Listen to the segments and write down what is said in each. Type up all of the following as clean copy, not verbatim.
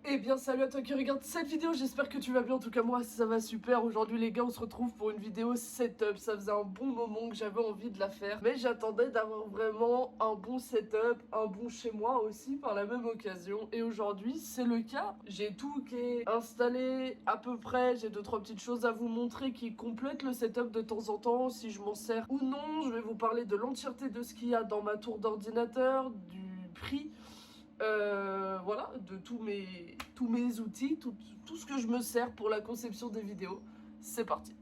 Eh bien salut à toi qui regarde cette vidéo, j'espère que tu vas bien, en tout cas moi ça va super. Aujourd'hui les gars on se retrouve pour une vidéo setup, ça faisait un bon moment que j'avais envie de la faire. Mais j'attendais d'avoir vraiment un bon setup, un bon chez moi aussi par la même occasion. Et aujourd'hui c'est le cas, j'ai tout qui est installé à peu près, j'ai 2-3 petites choses à vous montrer qui complètent le setup de temps en temps, si je m'en sers ou non. Je vais vous parler de l'entièreté de ce qu'il y a dans ma tour d'ordinateur, du prix. Voilà, de tous mes outils, tout ce que je me sers pour la conception des vidéos. C'est parti.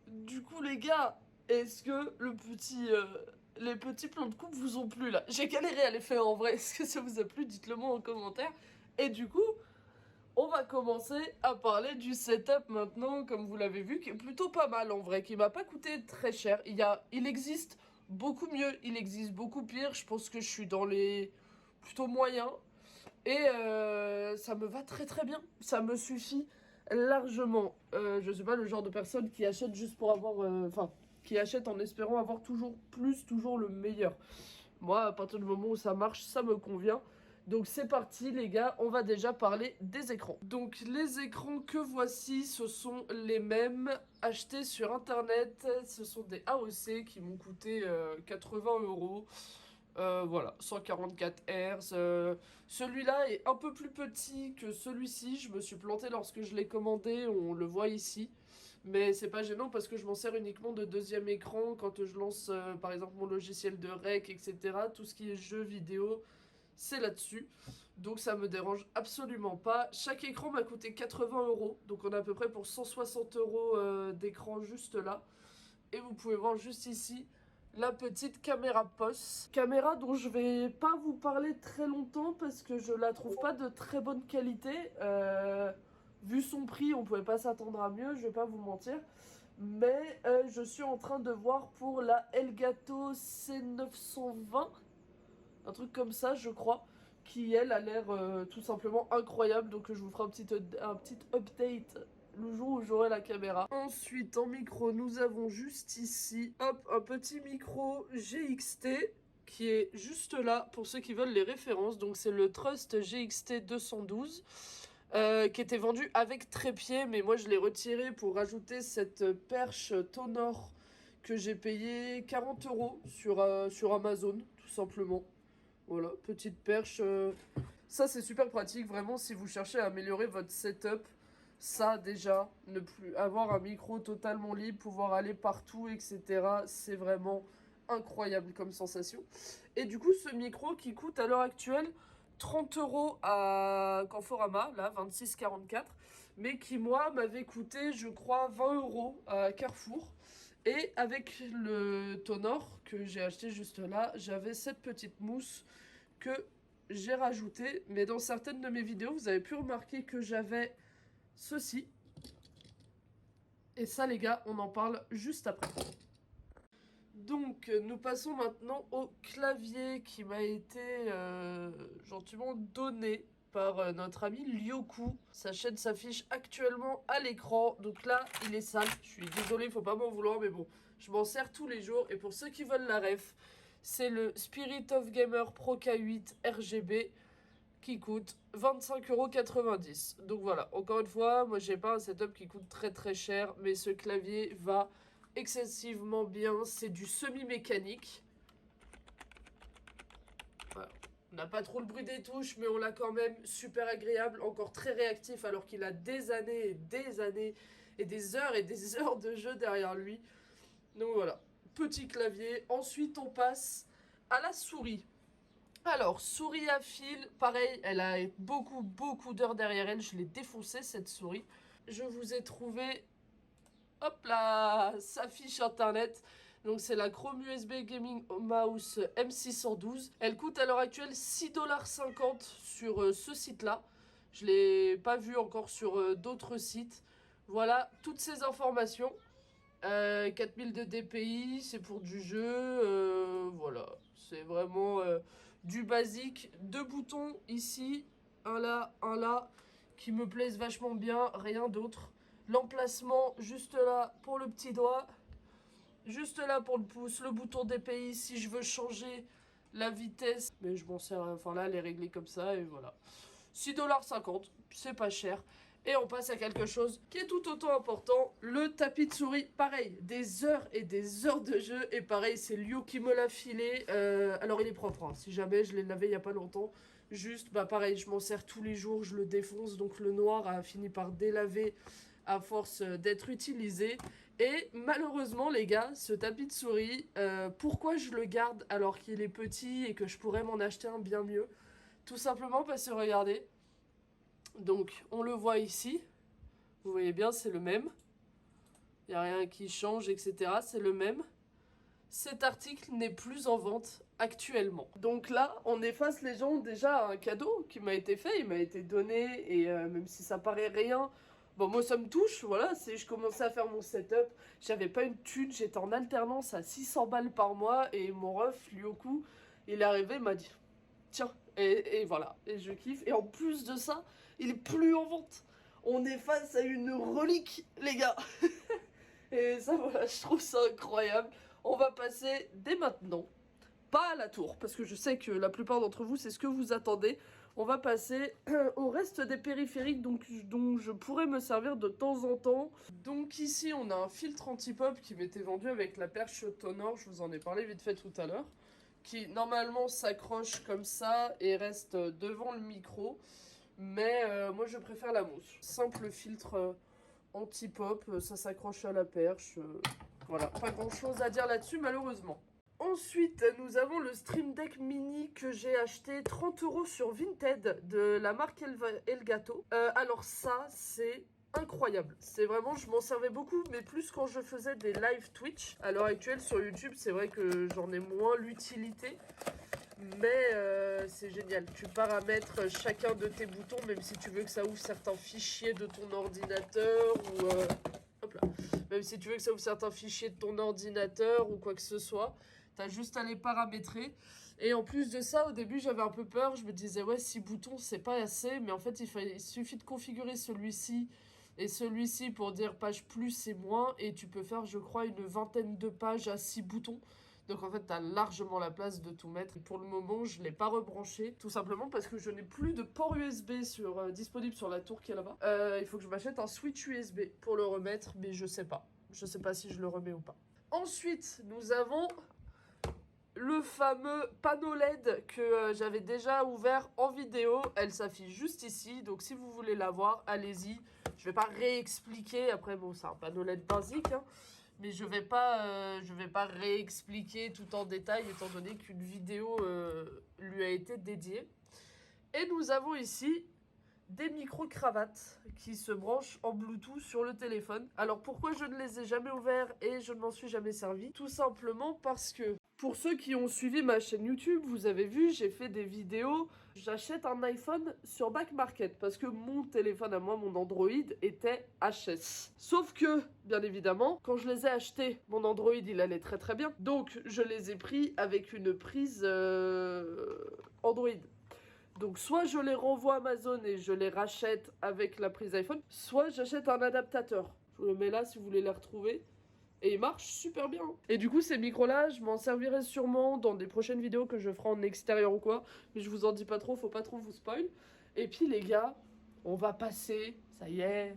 Du coup les gars, est-ce que les petits plans de coupe vous ont plu là? J'ai galéré à les faire en vrai, est-ce que ça vous a plu? Dites-le moi en commentaire. Et du coup, on va commencer à parler du setup maintenant, comme vous l'avez vu, qui est plutôt pas mal en vrai, qui m'a pas coûté très cher. Il existe beaucoup mieux, il existe beaucoup pire, je pense que je suis dans les plutôt moyens. Et ça me va très très bien, ça me suffit largement. Je suis pas le genre de personne qui achète juste pour avoir... Enfin, qui achète en espérant avoir toujours plus, toujours le meilleur. Moi, à partir du moment où ça marche, ça me convient. Donc c'est parti les gars, on va déjà parler des écrans. Donc les écrans que voici, ce sont les mêmes achetés sur internet. Ce sont des AOC qui m'ont coûté 80 €. Voilà, 144 Hz. Celui-là est un peu plus petit que celui-ci. Je me suis planté lorsque je l'ai commandé, on le voit ici. Mais c'est pas gênant parce que je m'en sers uniquement de deuxième écran quand je lance par exemple mon logiciel de rec, etc. Tout ce qui est jeux vidéo, c'est là-dessus. Donc ça me dérange absolument pas. Chaque écran m'a coûté 80 €. Donc on a à peu près pour 160 € d'écran juste là. Et vous pouvez voir juste ici la petite caméra POS. Caméra dont je vais pas vous parler très longtemps parce que je la trouve pas de très bonne qualité. Vu son prix, on pouvait pas s'attendre à mieux, je vais pas vous mentir. Mais je suis en train de voir pour la Elgato C920, un truc comme ça je crois, qui elle a l'air tout simplement incroyable. Donc je vous ferai un petit update le jour où j'aurai la caméra. Ensuite, en micro, nous avons juste ici, hop, un petit micro GXT qui est juste là pour ceux qui veulent les références. Donc c'est le Trust GXT 212 qui était vendu avec trépied, mais moi je l'ai retiré pour rajouter cette perche Tonor que j'ai payé 40 € sur Amazon, tout simplement. Voilà, petite perche. Ça, c'est super pratique, vraiment, si vous cherchez à améliorer votre setup. Ça, déjà, ne plus avoir un micro totalement libre, pouvoir aller partout, etc. C'est vraiment incroyable comme sensation. Et du coup, ce micro qui coûte à l'heure actuelle 30 € à Conforama, là, 26,44, mais qui, moi, m'avait coûté, je crois, 20 € à Carrefour. Et avec le Tonor que j'ai acheté juste là, j'avais cette petite mousse que j'ai rajoutée. Mais dans certaines de mes vidéos, vous avez pu remarquer que j'avais ceci. Et ça, les gars, on en parle juste après. Donc, nous passons maintenant au clavier qui m'a été gentiment donné par notre ami Lyoku. Sa chaîne s'affiche actuellement à l'écran. Donc là, il est sale. Je suis désolée, faut pas m'en vouloir, mais bon, je m'en sers tous les jours. Et pour ceux qui veulent la ref, c'est le Spirit of Gamer Pro K8 RGB qui coûte 25,90 €. Donc voilà, encore une fois, moi j'ai pas un setup qui coûte très très cher, mais ce clavier va excessivement bien. C'est du semi-mécanique. Voilà. On n'a pas trop le bruit des touches, mais on l'a quand même super agréable, encore très réactif, alors qu'il a des années et des années et des heures de jeu derrière lui. Donc voilà, petit clavier. Ensuite, on passe à la souris. Alors, souris à fil, pareil, elle a beaucoup d'heures derrière elle. Je l'ai défoncée, cette souris. Je vous ai trouvé hop là, s'affiche internet. Donc c'est la Chrome USB Gaming Mouse M612. Elle coûte à l'heure actuelle 6,50$ sur ce site-là. Je ne l'ai pas vu encore sur d'autres sites. Voilà toutes ces informations. 4000 de DPI, c'est pour du jeu. Voilà, c'est vraiment du basique. 2 boutons ici, un là, qui me plaisent vachement bien, rien d'autre. L'emplacement juste là pour le petit doigt. Juste là pour le pouce, le bouton DPI si je veux changer la vitesse. Mais je m'en sers, enfin là, elle est réglée comme ça et voilà. 6,50$, c'est pas cher. Et on passe à quelque chose qui est tout autant important, le tapis de souris. Pareil, des heures et des heures de jeu. Et pareil, c'est Lio qui me l'a filé. Alors il est propre, hein. Si jamais je l'ai lavé il y a pas longtemps. Juste, bah pareil, je m'en sers tous les jours, je le défonce. Donc le noir a fini par délaver à force d'être utilisé. Et malheureusement les gars, ce tapis de souris, pourquoi je le garde alors qu'il est petit et que je pourrais m'en acheter un bien mieux? Tout simplement parce que regardez, donc on le voit ici, vous voyez bien c'est le même, il n'y a rien qui change etc, c'est le même. Cet article n'est plus en vente actuellement. Donc là, on est face les gens déjà à un cadeau qui m'a été fait, il m'a été donné et même si ça paraît rien, bon moi ça me touche, voilà, je commençais à faire mon setup, j'avais pas une thune, j'étais en alternance à 600 balles par mois et mon ref, lui au coup, il est arrivé, il m'a dit tiens, et voilà, et je kiffe, et en plus de ça, il est plus en vente. On est face à une relique les gars. Et ça voilà, je trouve ça incroyable. On va passer dès maintenant, pas à la tour, parce que je sais que la plupart d'entre vous, c'est ce que vous attendez. On va passer au reste des périphériques dont je pourrais me servir de temps en temps. Donc ici, on a un filtre anti-pop qui m'était vendu avec la perche Tonor, je vous en ai parlé vite fait tout à l'heure, qui normalement s'accroche comme ça et reste devant le micro. Mais moi, je préfère la mousse. Simple filtre anti-pop, ça s'accroche à la perche. Voilà, pas grand chose à dire là-dessus malheureusement. Ensuite, nous avons le Stream Deck Mini que j'ai acheté 30€ sur Vinted de la marque Elgato. Alors ça, c'est incroyable. C'est vraiment, je m'en servais beaucoup, mais plus quand je faisais des live Twitch. À l'heure actuelle, sur YouTube, c'est vrai que j'en ai moins l'utilité. Mais c'est génial, tu paramètres chacun de tes boutons, même si tu veux que ça ouvre certains fichiers de ton ordinateur ou hop là. Même si tu veux que ça ouvre certains fichiers de ton ordinateur ou quoi que ce soit, t'as juste à les paramétrer. Et en plus de ça, au début j'avais un peu peur, je me disais ouais 6 boutons c'est pas assez, mais en fait il suffit de configurer celui-ci et celui-ci pour dire page plus et moins, et tu peux faire je crois une vingtaine de pages à 6 boutons. Donc en fait, tu as largement la place de tout mettre. Pour le moment, je ne l'ai pas rebranché, tout simplement parce que je n'ai plus de port USB disponible sur la tour qui est là-bas. Il faut que je m'achète un switch USB pour le remettre, mais je sais pas. Je sais pas si je le remets ou pas. Ensuite, nous avons le fameux panneau LED que j'avais déjà ouvert en vidéo. Elle s'affiche juste ici, donc si vous voulez la voir, allez-y. Je vais pas réexpliquer, après bon, c'est un panneau LED basique, hein. Mais je vais pas réexpliquer tout en détail étant donné qu'une vidéo lui a été dédiée. Et nous avons ici des micro-cravates qui se branchent en Bluetooth sur le téléphone. Alors pourquoi je ne les ai jamais ouverts et je ne m'en suis jamais servi? Tout simplement parce que pour ceux qui ont suivi ma chaîne YouTube, vous avez vu, j'ai fait des vidéos. J'achète un iPhone sur Back Market parce que mon téléphone à moi, mon Android, était HS. Sauf que, bien évidemment, quand je les ai achetés, mon Android, il allait très très bien. Donc, je les ai pris avec une prise Android. Donc, soit je les renvoie à Amazon et je les rachète avec la prise iPhone, soit j'achète un adaptateur. Je vous le mets là si vous voulez les retrouver. Et il marche super bien. Et du coup, ces micros-là, je m'en servirai sûrement dans des prochaines vidéos que je ferai en extérieur ou quoi. Mais je vous en dis pas trop, faut pas trop vous spoil. Et puis les gars, on va passer, ça y est,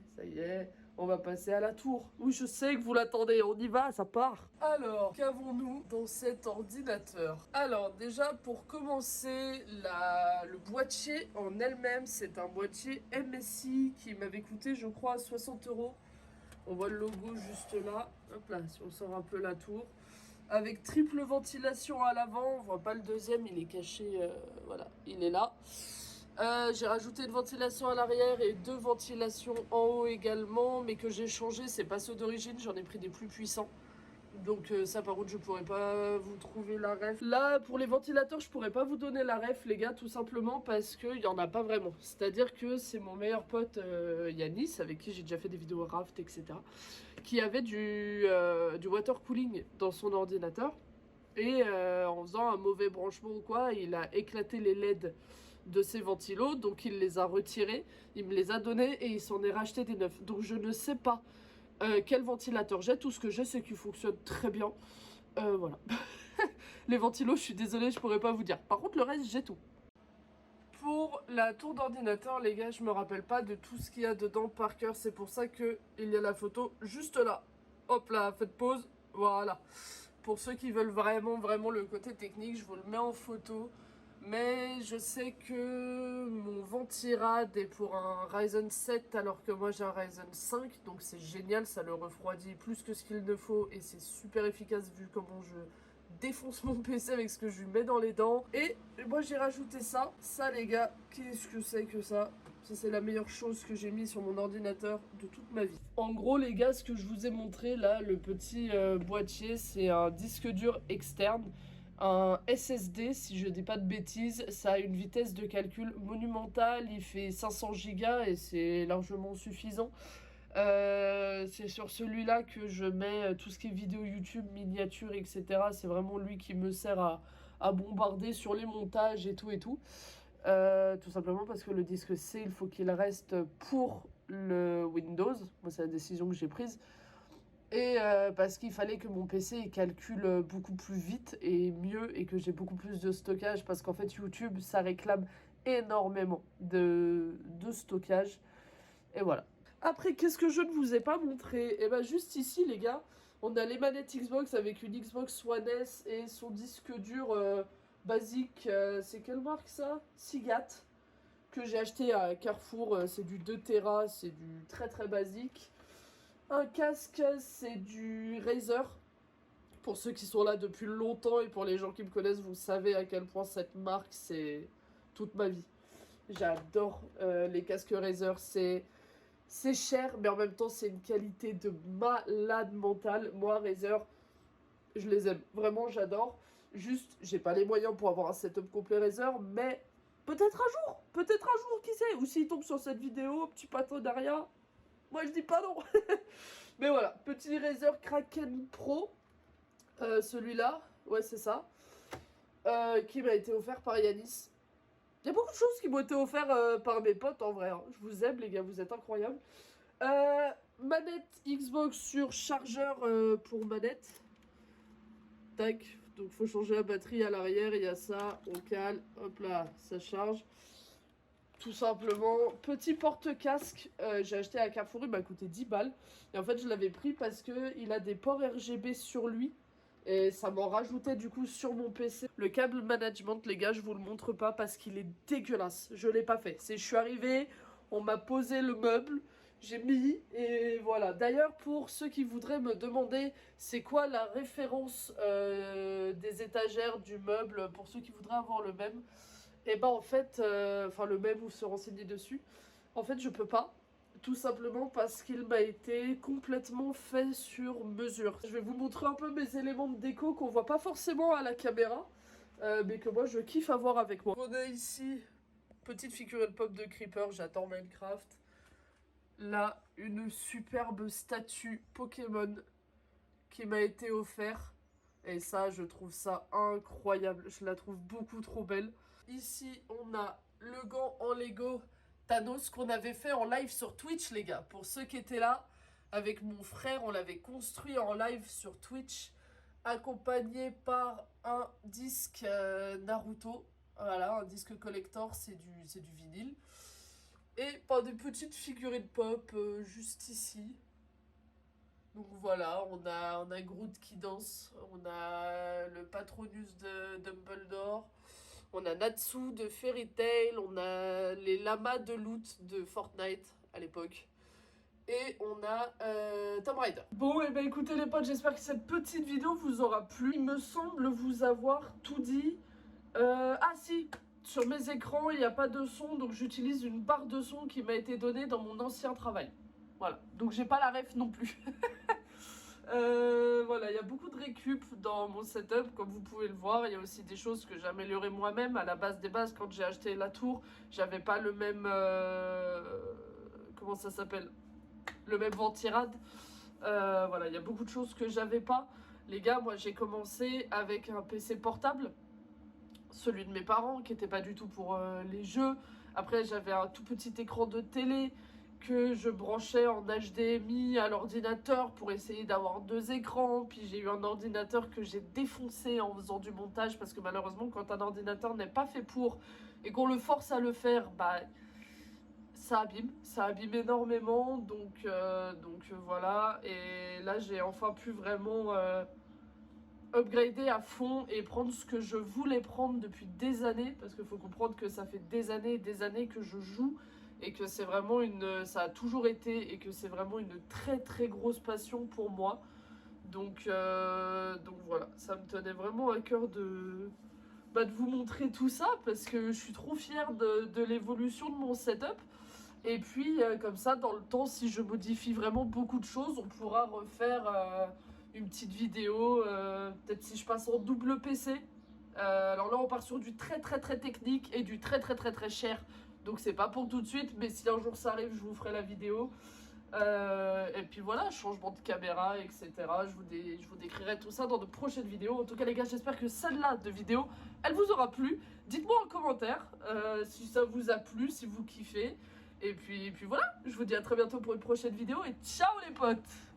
on va passer à la tour. Oui, je sais que vous l'attendez, on y va, ça part. Alors, qu'avons-nous dans cet ordinateur? Alors, déjà, pour commencer, le boîtier en elle-même, c'est un boîtier MSI qui m'avait coûté, je crois, 60€. On voit le logo juste là. Hop là, si on sort un peu la tour. Avec triple ventilation à l'avant. On voit pas le deuxième, il est caché. Voilà, il est là. J'ai rajouté une ventilation à l'arrière et 2 ventilations en haut également, mais que j'ai changé, c'est pas ceux d'origine, j'en ai pris des plus puissants. Donc ça par contre je pourrais pas vous trouver la ref. Là pour les ventilateurs je pourrais pas vous donner la ref les gars, tout simplement parce qu'il y en a pas vraiment. C'est à dire que c'est mon meilleur pote Yanis, avec qui j'ai déjà fait des vidéos raft etc, qui avait du water cooling dans son ordinateur. Et en faisant un mauvais branchement ou quoi, il a éclaté les LED de ses ventilos, donc il les a retirés, il me les a donnés et il s'en est racheté des neufs. Donc je ne sais pas quel ventilateur j'ai, tout ce que j'ai c'est qu'il fonctionne très bien. Voilà. Les ventilos, je suis désolée, je pourrais pas vous dire. Par contre le reste, j'ai tout. Pour la tour d'ordinateur, les gars, je me rappelle pas de tout ce qu'il y a dedans par cœur, c'est pour ça qu'il y a la photo juste là. Hop là, faites pause, voilà. Pour ceux qui veulent vraiment le côté technique, je vous le mets en photo. Mais je sais que mon Ventirad est pour un Ryzen 7 alors que moi j'ai un Ryzen 5. Donc c'est génial, ça le refroidit plus que ce qu'il ne faut. Et c'est super efficace vu comment je défonce mon PC avec ce que je lui mets dans les dents. Et moi j'ai rajouté ça. Ça les gars, qu'est-ce que c'est que ça? Ça c'est la meilleure chose que j'ai mis sur mon ordinateur de toute ma vie. En gros les gars, ce que je vous ai montré là, le petit boîtier, c'est un disque dur externe. Un SSD, si je dis pas de bêtises, ça a une vitesse de calcul monumentale, il fait 500 Go et c'est largement suffisant. C'est sur celui-là que je mets tout ce qui est vidéo YouTube, miniature, etc. C'est vraiment lui qui me sert à bombarder sur les montages et tout et tout. Tout simplement parce que le disque C, il faut qu'il reste pour le Windows. Moi, c'est la décision que j'ai prise. Et parce qu'il fallait que mon PC calcule beaucoup plus vite et mieux et que j'ai beaucoup plus de stockage parce qu'en fait YouTube ça réclame énormément de stockage et voilà. Après qu'est-ce que je ne vous ai pas montré? Et ben juste ici les gars, on a les manettes Xbox avec une Xbox One S et son disque dur basique, c'est quelle marque ça? Seagate, que j'ai acheté à Carrefour, c'est du 2 Tera, c'est du très basique. Un casque, c'est du Razer. Pour ceux qui sont là depuis longtemps et pour les gens qui me connaissent, vous savez à quel point cette marque, c'est toute ma vie. J'adore les casques Razer. C'est cher, mais en même temps, c'est une qualité de malade mentale. Moi, Razer, je les aime. Vraiment, j'adore. Juste, j'ai pas les moyens pour avoir un setup complet Razer, mais peut-être un jour, qui sait. Ou s'il tombe sur cette vidéo, petit partenariat, moi je dis pas non. Mais voilà, petit Razer Kraken Pro, celui-là, ouais c'est ça, qui m'a été offert par Yanis. Il y a beaucoup de choses qui m'ont été offertes par mes potes en vrai, hein. Je vous aime les gars, vous êtes incroyables. Manette Xbox sur chargeur pour manette. Tac, donc faut changer la batterie à l'arrière, il y a ça, on cale, hop là, ça charge. Tout simplement, petit porte-casque, j'ai acheté à Carrefour, il m'a coûté 10 balles. Et en fait, je l'avais pris parce qu'il a des ports RGB sur lui. Et ça m'en rajoutait du coup sur mon PC. Le câble management, les gars, je vous le montre pas parce qu'il est dégueulasse. Je l'ai pas fait. Je suis arrivée, on m'a posé le meuble, j'ai mis et voilà. D'ailleurs, pour ceux qui voudraient me demander c'est quoi la référence des étagères du meuble, pour ceux qui voudraient avoir le même, et bah en fait, enfin le même ou se renseigner dessus, en fait je peux pas. Tout simplement parce qu'il m'a été complètement fait sur mesure. Je vais vous montrer un peu mes éléments de déco qu'on voit pas forcément à la caméra, mais que moi je kiffe avoir avec moi. On a ici, petite figurine pop de Creeper, j'adore Minecraft. Là, une superbe statue Pokémon qui m'a été offerte. Et ça, je trouve ça incroyable. Je la trouve beaucoup trop belle. Ici, on a le gant en Lego Thanos qu'on avait fait en live sur Twitch, les gars. Pour ceux qui étaient là, avec mon frère, on l'avait construit en live sur Twitch, accompagné par un disque Naruto. Voilà, un disque collector, c'est du vinyle. Et par des petites figurines pop juste ici. Donc voilà, on a Groot qui danse, on a le Patronus de Dumbledore, on a Natsu de Fairy Tail, on a les lamas de loot de Fortnite à l'époque. Et on a Tomb Raider. Bon, et ben écoutez les potes, j'espère que cette petite vidéo vous aura plu. Il me semble vous avoir tout dit. Ah si, Sur mes écrans, il n'y a pas de son, donc j'utilise une barre de son qui m'a été donnée dans mon ancien travail. Voilà, donc j'ai pas la ref non plus. Voilà, il y a beaucoup de récup dans mon setup, comme vous pouvez le voir. Il y a aussi des choses que j'ai améliorées moi-même. À la base des bases, quand j'ai acheté la tour, j'avais pas le même... comment ça s'appelle? Le même ventirad. Voilà, il y a beaucoup de choses que j'avais pas. Les gars, moi j'ai commencé avec un PC portable, celui de mes parents, qui était pas du tout pour les jeux. Après, j'avais un tout petit écran de télé que je branchais en HDMI à l'ordinateur pour essayer d'avoir 2 écrans. Puis j'ai eu un ordinateur que j'ai défoncé en faisant du montage parce que malheureusement, quand un ordinateur n'est pas fait pour et qu'on le force à le faire, bah ça abîme énormément. Donc voilà. Et là, j'ai enfin pu vraiment upgrader à fond et prendre ce que je voulais prendre depuis des années, parce qu'il faut comprendre que ça fait des années et des années que je joue et que c'est vraiment ça a toujours été et que c'est vraiment une très très grosse passion pour moi. Donc voilà, ça me tenait vraiment à cœur de vous montrer tout ça parce que je suis trop fière de l'évolution de mon setup. Et puis comme ça, dans le temps, si je modifie vraiment beaucoup de choses, on pourra refaire une petite vidéo, peut-être si je passe en double PC. Alors là, on part sur du très très très technique et du très très très très cher. Donc c'est pas pour tout de suite, mais si un jour ça arrive, je vous ferai la vidéo. Et puis voilà, changement de caméra, etc. Je vous décrirai tout ça dans de prochaines vidéos. En tout cas, les gars, j'espère que celle-là de vidéo, elle vous aura plu. Dites-moi en commentaire si ça vous a plu, si vous kiffez. Et puis voilà, je vous dis à très bientôt pour une prochaine vidéo et ciao les potes!